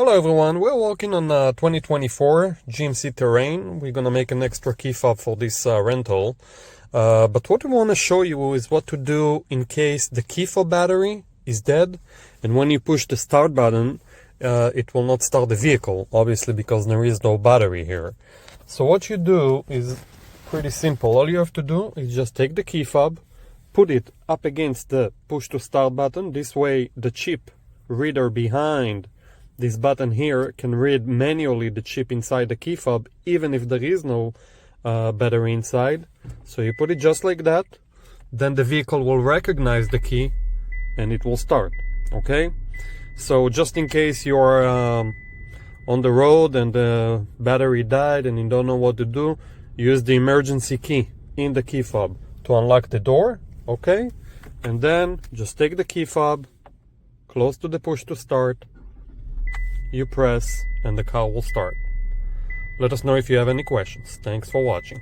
Hello everyone, we're working on 2024 GMC Terrain. We're gonna make an extra key fob for this rental. But what we want to show you is what to do in case the key fob battery is dead, and when you push the start button, it will not start the vehicle, obviously because there is no battery here. So what you do is pretty simple. All you have to do is just take the key fob, put it up against the push to start button. This way the chip reader behind this button here can read manually the chip inside the key fob, even if there is no battery inside. So you put it just like that, then the vehicle will recognize the key and it will start. Okay, so just in case you're on the road and the battery died and you don't know what to do, use the emergency key in the key fob to unlock the door. Okay, and then just take the key fob close to the push to start, you press, and the car will start. Let us know if you have any questions. Thanks for watching.